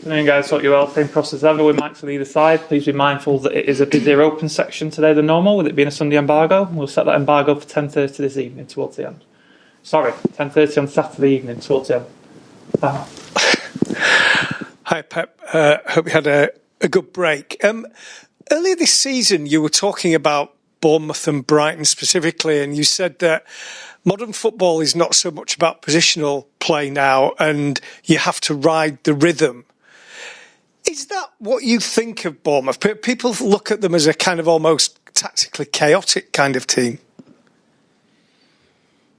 Afternoon, guys. Hope you're well. Same process as ever with Mike to either side. Please be mindful that it is a busier open section today than normal, with it being a Sunday embargo. We'll set that embargo for 10:30 this evening towards the end. Sorry, 10:30 on Saturday evening towards the end. Hi, Pep. Hope you had a good break. Earlier this season, you were talking about Bournemouth and Brighton specifically, and you said that modern football is not so much about positional play now, and you have to ride the rhythm. Is that what you think of Bournemouth? People look at them as a kind of almost tactically chaotic kind of team.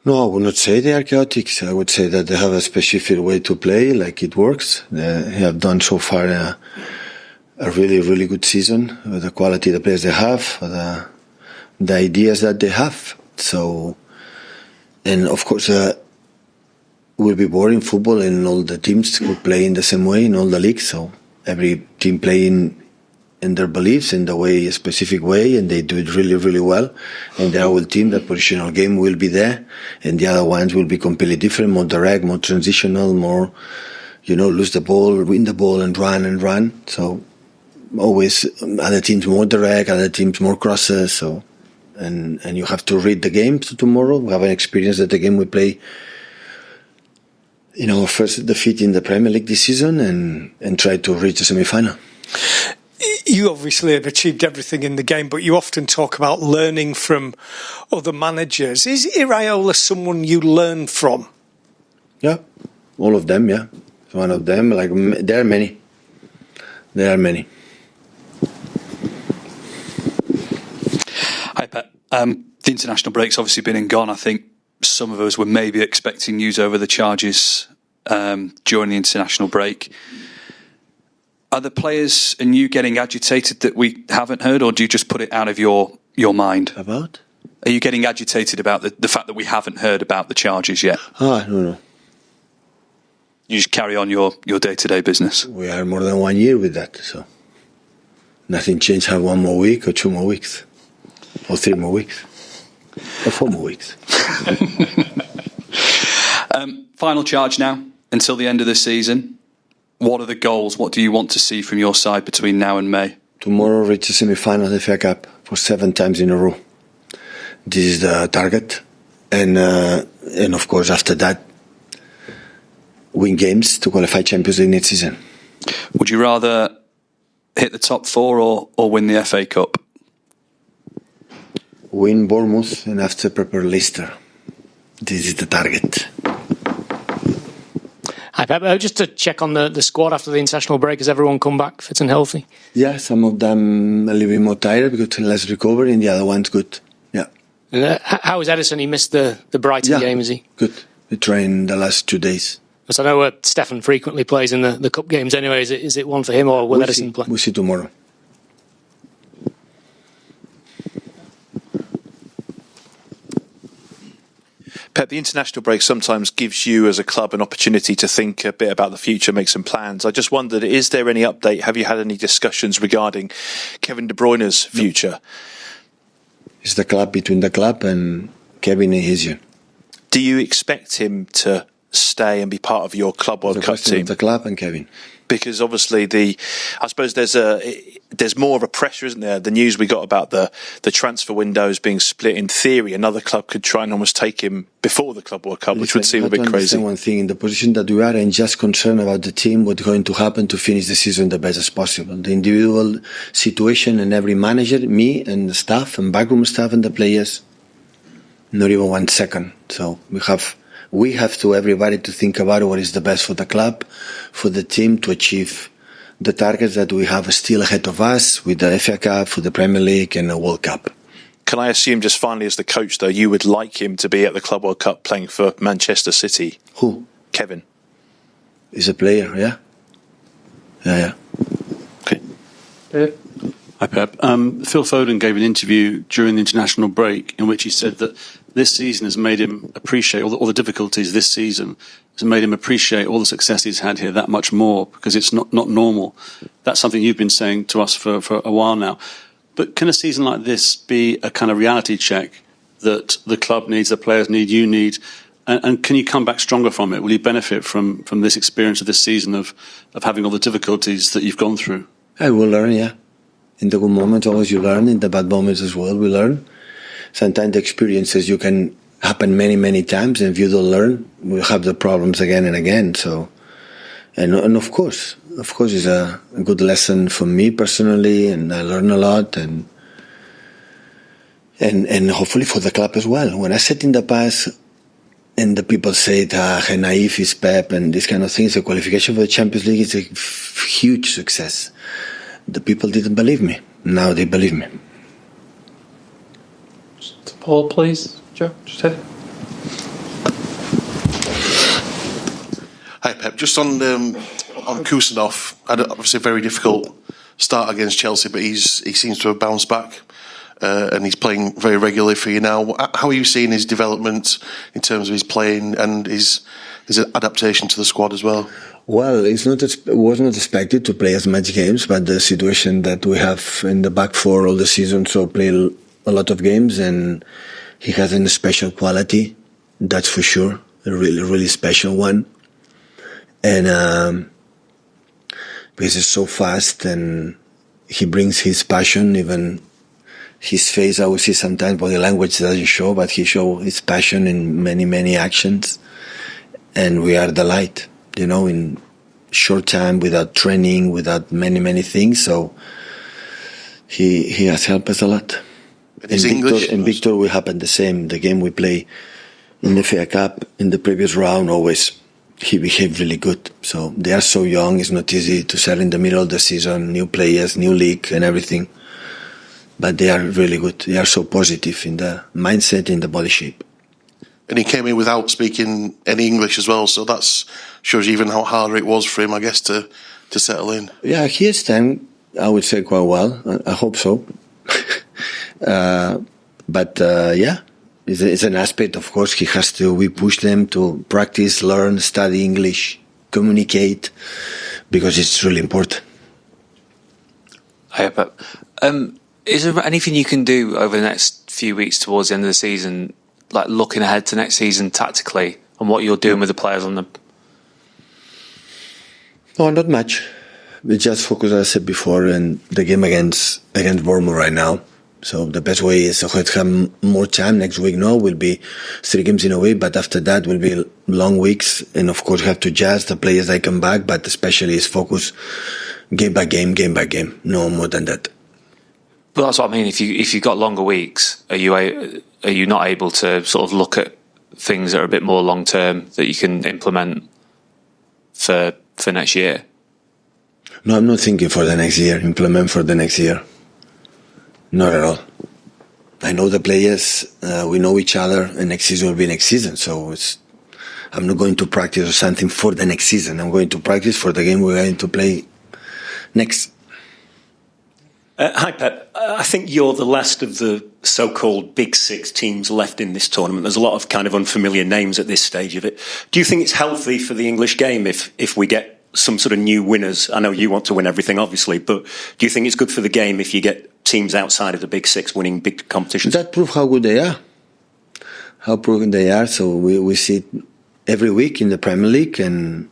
No, I would not say they are chaotic. I would say that they have a specific way to play, like it works. They have done so far a really, really good season with the quality of the players they have, the ideas that they have. So, and of course, it will be boring football, and all the teams will play in the same way in all the leagues. So every team playing in their beliefs in the way, a specific way, and they do it really, really well. And the whole team, the positional game will be there, and the other ones will be completely different, more direct, more transitional, more, lose the ball, win the ball, and run. So always other teams more direct, other teams more crosses. So, and you have to read the game. So tomorrow we have an experience that the game we play, our first defeat in the Premier League this season, and try to reach the semi-final. You obviously have achieved everything in the game, but you often talk about learning from other managers. Is Iraola someone you learn from? Yeah, all of them, yeah. One of them, there are many. Hi, Pep. The international break's obviously been and gone. I think some of us were maybe expecting news over the charges during the international break. Are the players and you getting agitated that we haven't heard, or do you just put it out of your mind? About? Are you getting agitated about the fact that we haven't heard about the charges yet? No. You just carry on your day-to-day business? We are more than 1 year with that, so nothing changed. Have 1 more week or 2 more weeks or 3 more weeks or 4 more weeks. Final charge now until the end of the season. What are the goals? What do you want to see from your side between now and May? Tomorrow, reach the semi-final of the FA Cup for 7 times in a row. This is the target, and of course after that, win games to qualify Champions League next season. Would you rather hit the top 4 or win the FA Cup? Win Bournemouth and after prepare Leicester. This is the target. Hi, Pep. Just to check on the squad after the international break, has everyone come back fit and healthy? Yeah, some of them a little bit more tired because less recovery, and the other one's good. Yeah. How is Edison? He missed the Brighton game, is he? Good. He trained the last 2 days. Because I know Stefan frequently plays in the cup games anyway. Is it one for him, or will Edison play? We'll see tomorrow. Pep, the international break sometimes gives you as a club an opportunity to think a bit about the future, make some plans. I just wondered, is there any update? Have you had any discussions regarding Kevin De Bruyne's future? It's the club, between the club and Kevin and his. Do you expect him to stay and be part of your Club World Cup team? The club and Kevin. Because obviously I suppose there's more of a pressure, isn't there? The news we got about the transfer windows being split. In theory, another club could try and almost take him before the Club World Cup, which would seem a bit crazy. One thing, in the position that we are, and just concerned about the team, what's going to happen to finish the season the best as possible. The individual situation and every manager, me and the staff and backroom staff and the players, not even 1 second. So we have to, everybody, to think about what is the best for the club, for the team to achieve the targets that we have still ahead of us with the FA Cup, for the Premier League and the World Cup. Can I assume, just finally as the coach though, you would like him to be at the Club World Cup playing for Manchester City? Who? Kevin. He's a player, yeah? Yeah. Okay. Hi, Pep. Phil Foden gave an interview during the international break in which he said that this season has made him appreciate all the difficulties this season has made him appreciate all the success he's had here that much more, because it's not normal. That's something you've been saying to us for a while now. But can a season like this be a kind of reality check that the club needs, the players need, you need, And can you come back stronger from it? Will you benefit from this experience of this season of having all the difficulties that you've gone through? I will learn, yeah. In the good moments, always you learn. In the bad moments as well, we learn. Sometimes the experiences you can happen many, many times, and if you don't learn, we'll have the problems again and again. So, and of course, it's a good lesson for me personally, and I learn a lot, and hopefully for the club as well. When I said in the past, and the people say how naive is Pep and this kind of things, the qualification for the Champions League is a huge success. The people didn't believe me. Now they believe me. Paul, please. Joe, just hit it. Hi, Pep. Just on Kusanov, had obviously a very difficult start against Chelsea, but he seems to have bounced back, and he's playing very regularly for you now. How are you seeing his development in terms of his playing and his adaptation to the squad as well? Well, it was not expected to play as much games, but the situation that we have in the back four all the season, so play a lot of games, and he has a special quality, that's for sure, a really, really special one. And because he's so fast and he brings his passion, even his face, I would see sometimes body language doesn't show, but he shows his passion in many, many actions. And we are the light, in short time, without training, without many, many things. So he has helped us a lot. In Victor, we happened the same. The game we play in the FA Cup, in the previous round, always he behaved really good. So they are so young, it's not easy to sell in the middle of the season, new players, new league and everything. But they are really good. They are so positive in the mindset, in the body shape. And he came in without speaking any English as well, so that shows you even how hard it was for him, I guess, to settle in. Yeah, he has done, I would say, quite well. I hope so. Yeah, it's an aspect, of course. We push them to practice, learn, study English, communicate, because it's really important. Hi, Pep. Is there anything you can do over the next few weeks towards the end of the season, like looking ahead to next season tactically, and what you're doing with the players on them? No, not much. We just focus, as I said before, on the game against Bournemouth right now. So the best way is to have more time. Next week, will be 3 games in a week, but after that will be long weeks. And of course, have to adjust the players that come back, but especially is focus game by game, no more than that. But that's what I mean. If you've got longer weeks, are you not able to sort of look at things that are a bit more long term that you can implement for next year? No, I'm not thinking for the next year. Implement for the next year. Not at all. I know the players. We know each other, and next season will be next season. So I'm not going to practice or something for the next season. I'm going to practice for the game we're going to play next. Hi, Pep. I think you're the last of the so-called Big Six teams left in this tournament. There's a lot of kind of unfamiliar names at this stage of it. Do you think it's healthy for the English game if we get some sort of new winners? I know you want to win everything, obviously, but do you think it's good for the game if you get teams outside of the Big Six winning big competitions? That proves how good they are. How proven they are. So we see it every week in the Premier League, and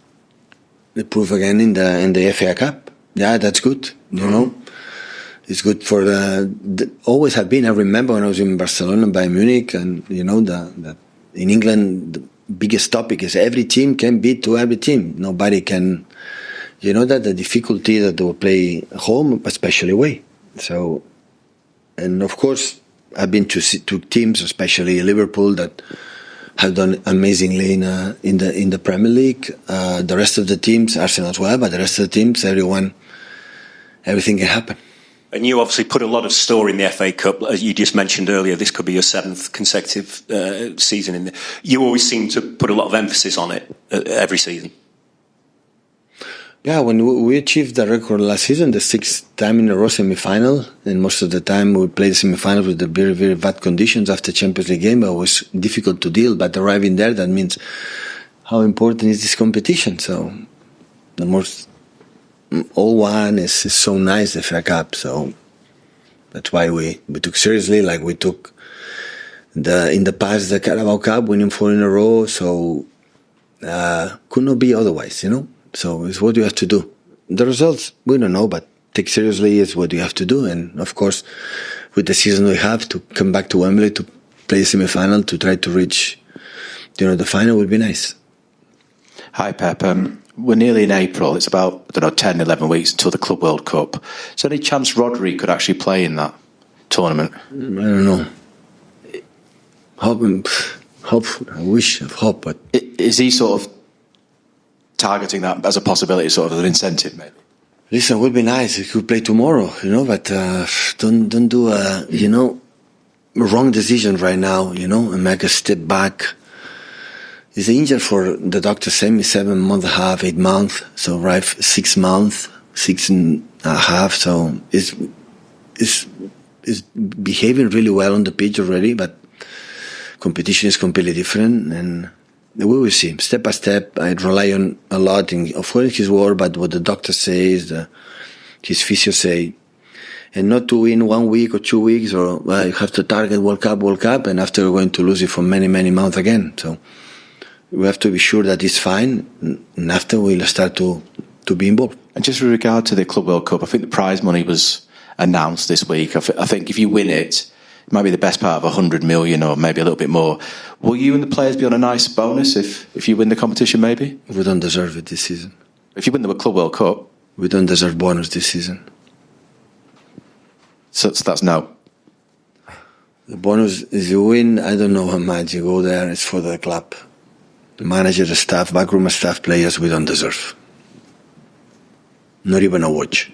they prove again in the FA Cup. Yeah, that's good. It's good for always have been. I remember when I was in Barcelona, Bayern Munich, and in England the biggest topic is every team can beat to every team. Nobody can. That the difficulty that they will play home, especially away. So, and of course, I've been to teams, especially Liverpool, that have done amazingly in the Premier League. The rest of the teams, Arsenal as well, but the rest of the teams, everything can happen. And you obviously put a lot of store in the FA Cup. As you just mentioned earlier, this could be your 7th consecutive season in there. You always seem to put a lot of emphasis on it every season. Yeah, when we achieved the record last season, the 6th time in a row semi-final, and most of the time we played the semi-final with the very, very bad conditions after Champions League game. It was difficult to deal, but arriving there, that means how important is this competition. So the most all one is so nice, the FA Cup. So that's why we took seriously, like we took in the past, the Carabao Cup, winning 4 in a row, so could not be otherwise, So it's what you have to do. The results, we don't know, but take seriously is what you have to do. And of course, with the season we have, to come back to Wembley to play a semi-final, to try to reach, the final would be nice. Hi, Pep. We're nearly in April. It's about, 10, 11 weeks until the Club World Cup. Is there any chance Rodri could actually play in that tournament? I don't know. Hopeful. I wish, I've hope, but... Is he sort of targeting that as a possibility, sort of an incentive, maybe? Listen, it would be nice. He could play tomorrow, but don't do a, wrong decision right now, and make a step back. He's injured for the doctor saying me 7 months and a half, 8 months, so right 6 months, 6.5. So it's behaving really well on the pitch already, but competition is completely different, and we will see step by step. I rely on a lot of course his word, but what the doctor says, his physio say, and not to win 1 week or 2 weeks, or you have to target World Cup, and after we're going to lose it for many, many months again. So we have to be sure that it's fine, and after we'll start to be involved. And just with regard to the Club World Cup, I think the prize money was announced this week. I think if you win it, it might be the best part of 100 million or maybe a little bit more. Will you and the players be on a nice bonus if you win the competition, maybe? We don't deserve it this season. If you win the Club World Cup? We don't deserve bonus this season. So that's no. The bonus is you win, I don't know how much. You go there, it's for the club. The manager, the staff, backroom staff, players, we don't deserve. Not even a watch.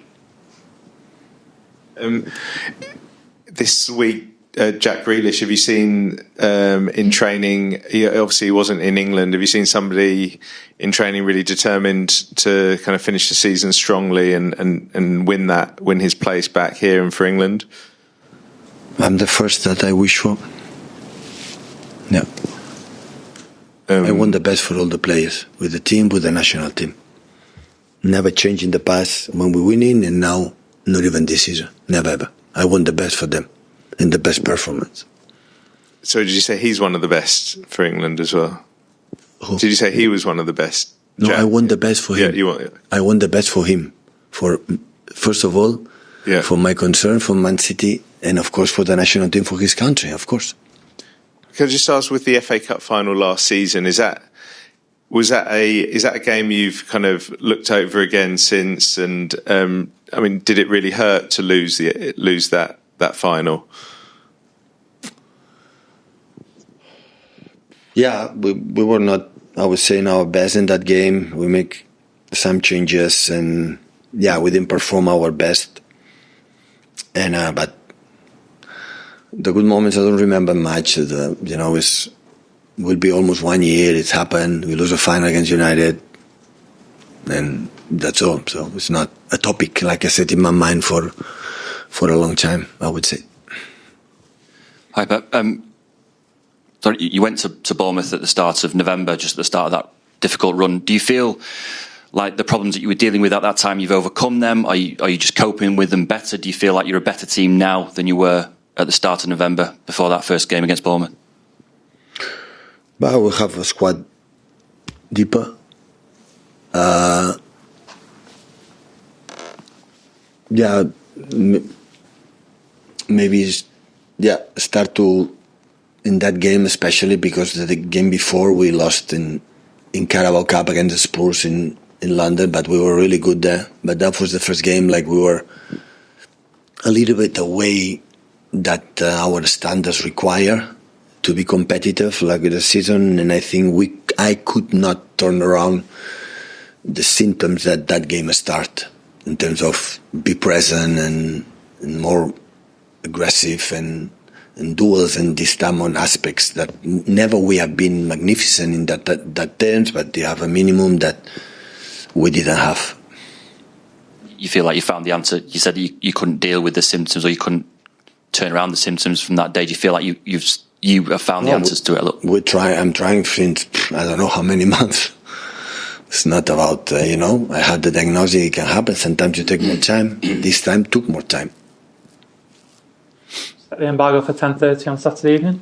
This week, Jack Grealish, have you seen in training, he wasn't in England, have you seen somebody in training really determined to kind of finish the season strongly and win his place back here and for England? I'm the first that I wish for. Yeah. I want the best for all the players, with the team, with the national team. Never changed in the past when we winning, and now not even this season. Never ever. I want the best for them and the best performance. So did you say he's one of the best for England as well? Who? Did you say he was one of the best? No, Jack? I want the best for him. Yeah, I want the best for him. For first of all, for my concern, for Man City, and of course for the national team, for his country, of course. Can I just ask, with the FA Cup final last season, is that a game you've kind of looked over again since? And did it really hurt to lose that final? Yeah, we were not, I would say, in our best in that game. We make some changes, and we didn't perform our best. And but the good moments I don't remember much. It will be almost 1 year. It's happened. We lose a final against United, and that's all. So it's not a topic, like I said, in my mind for a long time, I would say. Hi, Pep. Sorry, you went to Bournemouth at the start of November, just at the start of that difficult run. Do you feel like the problems that you were dealing with at that time, you've overcome them? Are you just coping with them better? Do you feel like you're a better team now than you were at the start of November before that first game against Bournemouth? Well, we have a squad deeper. Maybe start to, in that game especially, because the game before we lost in Carabao Cup against the Spurs in London, but we were really good there. But that was the first game, like we were a little bit away that our standards require to be competitive, like the season, and I think I could not turn around the symptoms that game start in terms of be present and more aggressive and duels and this time on aspects that never we have been magnificent in that terms, but they have a minimum that we didn't have. You feel like you found the answer? You said you couldn't deal with the symptoms, or you couldn't turn around the symptoms from that day. Do you feel like you have found the answers to it? Look, I'm trying since I don't know how many months. It's not about I had the diagnosis. It can happen. Sometimes you take more time. This time took more time. Set the embargo for 10:30 on Saturday evening.